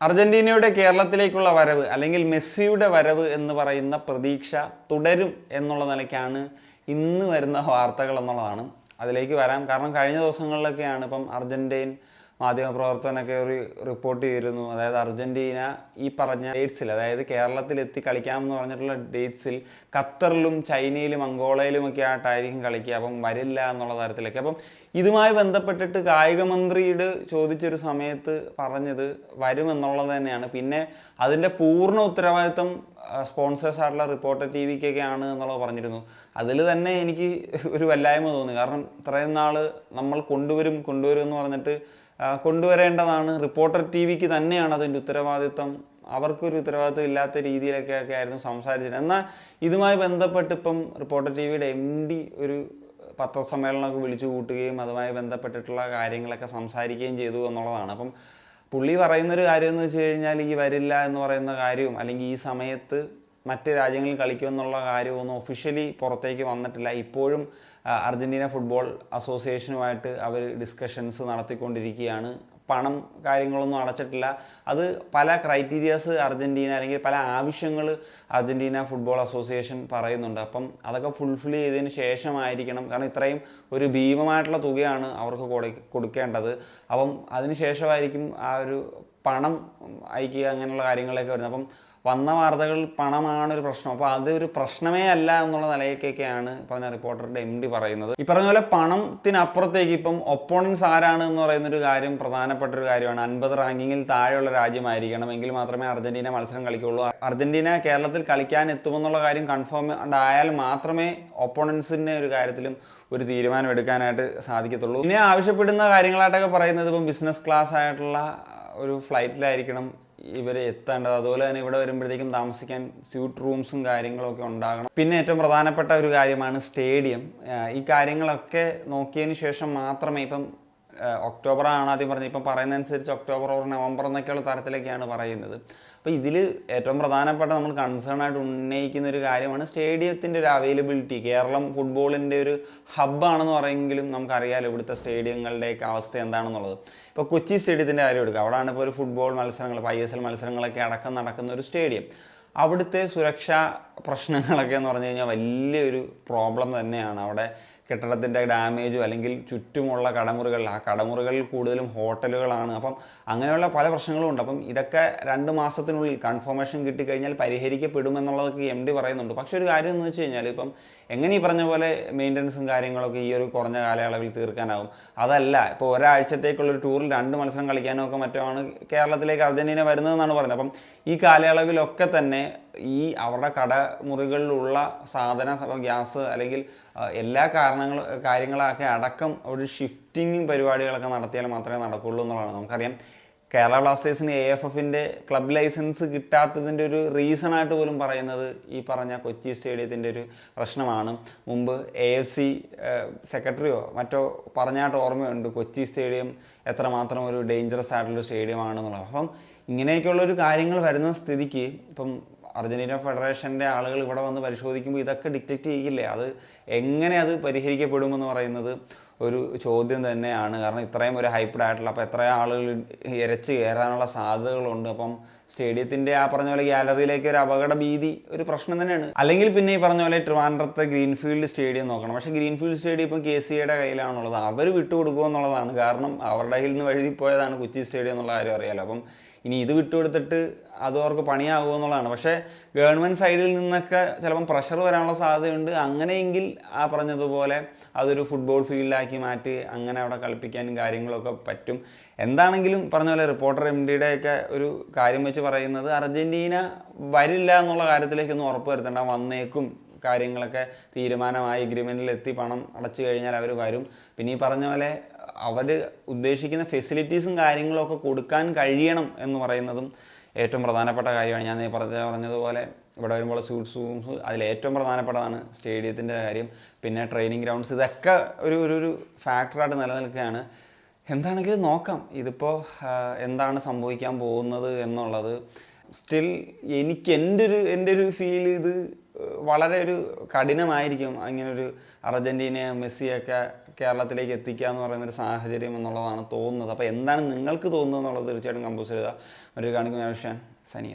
അർജന്റീനയുടെ കേരളത്തിലേക്കുള്ള വരവ് അല്ലെങ്കിൽ മെസ്സിയുടെ വരവ് എന്ന് പറയുന്ന പ്രതീക്ഷ തുടരും എന്നുള്ള നിലയ്ക്കാണ് ഇന്ന് വരുന്ന വാർത്തകൾ എന്നുള്ളതാണ്. അതിലേക്ക് വരാം. കാരണം കഴിഞ്ഞ ദിവസങ്ങളിലൊക്കെയാണ് ഇപ്പം അർജന്റീൻ മാധ്യമപ്രവർത്തകനൊക്കെ ഒരു റിപ്പോർട്ട് ചെയ്തിരുന്നു. അതായത് അർജന്റീന ഈ പറഞ്ഞ ഡേറ്റ്സിൽ, അതായത് കേരളത്തിലെത്തി കളിക്കാമെന്ന് പറഞ്ഞിട്ടുള്ള ഡേറ്റ്സിൽ ഖത്തറിലും ചൈനയിലും അങ്കോളയിലുമൊക്കെ ആയിട്ടായിരിക്കും കളിക്കുക. അപ്പം വരില്ല എന്നുള്ള തരത്തിലൊക്കെ. അപ്പം ഇതുമായി ബന്ധപ്പെട്ടിട്ട് കായിക മന്ത്രിയോട് ചോദിച്ചൊരു സമയത്ത് പറഞ്ഞത് വരുമെന്നുള്ളത് തന്നെയാണ്. പിന്നെ അതിൻ്റെ പൂർണ്ണ ഉത്തരവാദിത്വം സ്പോൺസേഴ്സ് ആയിട്ടുള്ള റിപ്പോർട്ടർ ടി വിക്കൊക്കെയാണ് എന്നുള്ളത് പറഞ്ഞിരുന്നു. അതിൽ തന്നെ എനിക്ക് ഒരു വല്ലായ്മ തോന്നി. കാരണം ഇത്രയും നാൾ നമ്മൾ കൊണ്ടുവരും എന്ന് പറഞ്ഞിട്ട് കൊണ്ടുവരേണ്ടതാണ് റിപ്പോർട്ടർ ടി വിക്ക് തന്നെയാണ് അതിൻ്റെ ഉത്തരവാദിത്വം. അവർക്കൊരു ഉത്തരവാദിത്വം ഇല്ലാത്ത രീതിയിലൊക്കെ ആയിരുന്നു സംസാരിച്ചത്. എന്നാൽ ഇതുമായി ബന്ധപ്പെട്ട് ഇപ്പം റിപ്പോർട്ടർ ടി വിയുടെ MD ഒരു പത്രസമ്മേളനമൊക്കെ വിളിച്ചു കൂട്ടുകയും അതുമായി ബന്ധപ്പെട്ടിട്ടുള്ള കാര്യങ്ങളൊക്കെ സംസാരിക്കുകയും ചെയ്തു എന്നുള്ളതാണ്. അപ്പം പുള്ളി പറയുന്നൊരു കാര്യം എന്ന് വെച്ച് കഴിഞ്ഞാൽ ഈ വരില്ല എന്ന് പറയുന്ന കാര്യവും അല്ലെങ്കിൽ ഈ സമയത്ത് മറ്റ് രാജ്യങ്ങളിൽ കളിക്കുമെന്നുള്ള കാര്യമൊന്നും ഒഫീഷ്യലി പുറത്തേക്ക് വന്നിട്ടില്ല. ഇപ്പോഴും അർജന്റീന ഫുട്ബോൾ അസോസിയേഷനുമായിട്ട് അവർ ഡിസ്കഷൻസ് നടത്തിക്കൊണ്ടിരിക്കുകയാണ്. പണം കാര്യങ്ങളൊന്നും അടച്ചിട്ടില്ല. അത് പല ക്രൈറ്റീരിയാസ് അർജന്റീന അല്ലെങ്കിൽ പല ആവശ്യങ്ങൾ അർജന്റീന ഫുട്ബോൾ അസോസിയേഷൻ പറയുന്നുണ്ട്. അപ്പം അതൊക്കെ ഫുൾഫിൽ ചെയ്തതിന് ശേഷമായിരിക്കണം. കാരണം ഇത്രയും ഒരു ഭീമമായിട്ടുള്ള തുകയാണ് അവർക്ക് കൊടുക്കേണ്ടത്. അപ്പം അതിന് ശേഷമായിരിക്കും ആ ഒരു പണം അയക്കുക അങ്ങനെയുള്ള കാര്യങ്ങളൊക്കെ വരുന്നത്. അപ്പം വന്ന വാർത്തകൾ പണമാണൊരു പ്രശ്നം. അപ്പോൾ അതൊരു പ്രശ്നമേ അല്ല എന്നുള്ള നിലയിലേക്കൊക്കെയാണ് പറഞ്ഞ റിപ്പോർട്ടറുടെ MD പറയുന്നത്. ഈ പറഞ്ഞ പോലെ പണത്തിനപ്പുറത്തേക്ക് ഇപ്പം ഒപ്പോണൻസ് ആരാണ് എന്ന് പറയുന്നൊരു കാര്യം പ്രധാനപ്പെട്ട ഒരു കാര്യമാണ്. 50 റാങ്കിങ്ങിൽ താഴെയുള്ള രാജ്യമായിരിക്കണം എങ്കിൽ മാത്രമേ അർജന്റീന മത്സരം കളിക്കുകയുള്ളൂ. അർജന്റീന കേരളത്തിൽ കളിക്കാൻ എത്തുമെന്നുള്ള കാര്യം കൺഫേം ആയാൽ മാത്രമേ ഒപ്പോണൻസിൻ്റെ ഒരു കാര്യത്തിലും ഒരു തീരുമാനം എടുക്കാനായിട്ട് സാധിക്കത്തുള്ളൂ. പിന്നെ ആവശ്യപ്പെടുന്ന കാര്യങ്ങളായിട്ടൊക്കെ പറയുന്നത് ഇപ്പം ബിസിനസ് ക്ലാസ് ആയിട്ടുള്ള ഒരു ഫ്ലൈറ്റിലായിരിക്കണം ഇവർ എത്തേണ്ടത്. അതുപോലെ തന്നെ ഇവിടെ വരുമ്പോഴത്തേക്കും താമസിക്കാൻ സ്യൂട്ട് റൂംസും കാര്യങ്ങളൊക്കെ ഉണ്ടാകണം. പിന്നെ ഏറ്റവും പ്രധാനപ്പെട്ട ഒരു കാര്യമാണ് സ്റ്റേഡിയം. ഈ കാര്യങ്ങളൊക്കെ നോക്കിയതിന് ശേഷം മാത്രമേ ഇപ്പം ഒക്ടോബറാണ് ആദ്യം പറഞ്ഞത്. ഇപ്പം പറയുന്നതനുസരിച്ച് ഒക്ടോബർ ഓർ നവംബർ എന്നൊക്കെയുള്ള തരത്തിലേക്കാണ് പറയുന്നത്. അപ്പോൾ ഇതിൽ ഏറ്റവും പ്രധാനപ്പെട്ട നമ്മൾ കൺസേൺ ആയിട്ട് ഉന്നയിക്കുന്ന ഒരു കാര്യമാണ് സ്റ്റേഡിയത്തിൻ്റെ ഒരു അവൈലബിലിറ്റി. കേരളം ഫുട്ബോളിൻ്റെ ഒരു ഹബ്ബാണെന്ന് പറയുമെങ്കിലും നമുക്കറിയാമല്ലോ ഇവിടുത്തെ സ്റ്റേഡിയങ്ങളുടെയൊക്കെ അവസ്ഥ എന്താണെന്നുള്ളത്. ഇപ്പോൾ കൊച്ചി സ്റ്റേഡിയത്തിൻ്റെ കാര്യം എടുക്കുക. അവിടെയാണ് ഇപ്പോൾ ഒരു ഫുട്ബോൾ മത്സരങ്ങൾ, ISL മത്സരങ്ങളൊക്കെ അടക്കം നടക്കുന്ന ഒരു സ്റ്റേഡിയം. അവിടുത്തെ സുരക്ഷാ പ്രശ്നങ്ങളൊക്കെ എന്ന് പറഞ്ഞു കഴിഞ്ഞാൽ വലിയൊരു പ്രോബ്ലം തന്നെയാണ്. അവിടെ കെട്ടിടത്തിൻ്റെ ഡാമേജോ അല്ലെങ്കിൽ ചുറ്റുമുള്ള കടമുറികൾ, ആ കടമുറികളിൽ കൂടുതലും ഹോട്ടലുകളാണ്. അപ്പം അങ്ങനെയുള്ള പല പ്രശ്നങ്ങളും ഉണ്ട്. അപ്പം ഇതൊക്കെ 2 മാസത്തിനുള്ളിൽ കൺഫർമേഷൻ കിട്ടിക്കഴിഞ്ഞാൽ പരിഹരിക്കപ്പെടുമെന്നുള്ളതൊക്കെ MD പറയുന്നുണ്ട്. പക്ഷെ ഒരു കാര്യം എന്ന് വെച്ച് കഴിഞ്ഞാൽ ഇപ്പം എങ്ങനെ ഈ പറഞ്ഞ പോലെ മെയിൻ്റനൻസും കാര്യങ്ങളൊക്കെ ഈ ഒരു കുറഞ്ഞ കാലയളവിൽ തീർക്കാനാവും? അതല്ല, ഇപ്പോൾ ഒരാഴ്ചത്തേക്കുള്ളൊരു ടൂറിൽ 2 മത്സരം കളിക്കാനോ ഒക്കെ മറ്റുമാണ് കേരളത്തിലേക്ക് അർജന്റീന വരുന്നതെന്നാണ് പറയുന്നത്. അപ്പം ഈ കാലയളവിലൊക്കെ തന്നെ ഈ അവരുടെ കടമുറികളിലുള്ള ഗ്യാസ് അല്ലെങ്കിൽ എല്ലാ കാര്യങ്ങളൊക്കെ അടക്കം ഒരു ഷിഫ്റ്റിങ്ങും പരിപാടികളൊക്കെ നടത്തിയാൽ മാത്രമേ നടക്കുള്ളൂ എന്നുള്ളതാണ്. നമുക്കറിയാം കേരള ബ്ലാസ്റ്റേഴ്സിന് AFFൻ്റെ ക്ലബ് ലൈസൻസ് കിട്ടാത്തതിൻ്റെ ഒരു റീസണായിട്ട് പോലും പറയുന്നത് ഈ പറഞ്ഞ കൊച്ചി സ്റ്റേഡിയത്തിൻ്റെ ഒരു പ്രശ്നമാണ്. മുമ്പ് AFC സെക്രട്ടറിയോ മറ്റോ പറഞ്ഞായിട്ട് ഓർമ്മയുണ്ട് കൊച്ചി സ്റ്റേഡിയം എത്രമാത്രം ഒരു ഡേഞ്ചറസ് ആയിട്ടുള്ളൊരു സ്റ്റേഡിയമാണെന്നുള്ളത്. അപ്പം ഇങ്ങനെയൊക്കെയുള്ളൊരു കാര്യങ്ങൾ വരുന്ന സ്ഥിതിക്ക് ഇപ്പം അർജന്റീന ഫെഡറേഷൻ്റെ ആളുകൾ ഇവിടെ വന്ന് പരിശോധിക്കുമ്പോൾ ഇതൊക്കെ ഡിറ്റക്റ്റ് ചെയ്യില്ലേ? എങ്ങനെ അത് പരിഹരിക്കപ്പെടുമെന്ന് പറയുന്നത് ഒരു ചോദ്യം തന്നെയാണ്. കാരണം ഇത്രയും ഒരു ഹൈപ്ഡ് ആയിട്ടുള്ള, അപ്പോൾ എത്രയും ആളുകൾ ഇരച്ച് കയറാനുള്ള സാധ്യതകളുണ്ട്. അപ്പം സ്റ്റേഡിയത്തിൻ്റെ ആ പറഞ്ഞ പോലെ ഗാലറിയിലേക്ക് ഒരു അപകട ഭീതി ഒരു പ്രശ്നം തന്നെയാണ്. അല്ലെങ്കിൽ പിന്നെ ഈ പറഞ്ഞ പോലെ ട്രിവാൻഡ്രത്തെ ഗ്രീൻഫീൽഡ് സ്റ്റേഡിയം നോക്കണം. പക്ഷേ ഗ്രീൻഫീൽഡ് സ്റ്റേഡിയം ഇപ്പം KCAയുടെ കയ്യിലാണുള്ളത്. അവർ വിട്ടുകൊടുക്കുക എന്നുള്ളതാണ്. കാരണം അവരുടെ കയ്യിൽ നിന്ന് വഴുതിപ്പോയതാണ് കൊച്ചി സ്റ്റേഡിയം എന്നുള്ള കാര്യം അറിയാലോ. അപ്പം ഇനി ഇത് വിട്ടുകൊടുത്തിട്ട് അത് അവർക്ക് പണിയാകുമോ എന്നുള്ളതാണ്. പക്ഷേ ഗവൺമെൻറ് സൈഡിൽ നിന്നൊക്കെ ചിലപ്പം പ്രഷർ വരാനുള്ള സാധ്യതയുണ്ട്. അങ്ങനെയെങ്കിൽ ആ പറഞ്ഞതുപോലെ അതൊരു ഫുട്ബോൾ ഫീൽഡാക്കി മാറ്റി അങ്ങനെ അവിടെ കളിപ്പിക്കാനും കാര്യങ്ങളൊക്കെ പറ്റും. എന്താണെങ്കിലും പറഞ്ഞ പോലെ റിപ്പോർട്ടർ MDയുടെയൊക്കെ ഒരു കാര്യം വെച്ച് പറയുന്നത് അർജന്റീന വരില്ല എന്നുള്ള കാര്യത്തിലേക്കൊന്നും ഉറപ്പ് വരുത്തേണ്ട, വന്നേക്കും, കാര്യങ്ങളൊക്കെ തീരുമാനമായി എഗ്രിമെൻറ്റിൽ എത്തി പണം അടച്ചു കഴിഞ്ഞാൽ അവർ വരും. പിന്നെ ഈ പറഞ്ഞ പോലെ അവർ ഉദ്ദേശിക്കുന്ന ഫെസിലിറ്റീസും കാര്യങ്ങളൊക്കെ കൊടുക്കാൻ കഴിയണം എന്ന് പറയുന്നതും ഏറ്റവും പ്രധാനപ്പെട്ട കാര്യമാണ്. ഞാൻ പറഞ്ഞതുപോലെ ഇവിടെ വരുമ്പോൾ സ്യൂട്ട്സ് റൂംസ് അതിലേറ്റവും പ്രധാനപ്പെട്ടതാണ് സ്റ്റേഡിയത്തിൻ്റെ കാര്യം. പിന്നെ ട്രെയിനിങ് ഗ്രൗണ്ട്സ്, ഇതൊക്കെ ഒരു ഫാക്ടറായിട്ട് നിലനിൽക്കുകയാണ്. എന്താണെങ്കിലും നോക്കാം ഇതിപ്പോൾ എന്താണ് സംഭവിക്കാൻ പോകുന്നത് എന്നുള്ളത്. സ്റ്റിൽ എനിക്ക് എൻ്റെ ഒരു ഫീൽ ഇത് വളരെ ഒരു കഠിനമായിരിക്കും. ഇങ്ങനൊരു അർജന്റീന മെസ്സിയൊക്കെ കേരളത്തിലേക്ക് എത്തിക്കുക എന്ന് പറയുന്നൊരു സാഹചര്യം എന്നുള്ളതാണ് തോന്നുന്നത്. അപ്പോൾ എന്താണ് നിങ്ങൾക്ക് തോന്നുന്നത് എന്നുള്ളത് തീർച്ചയായിട്ടും കമ്പോസ് ചെയ്യുക. ഒരു കാണിക്കുന്ന വിഷയം സനിയ.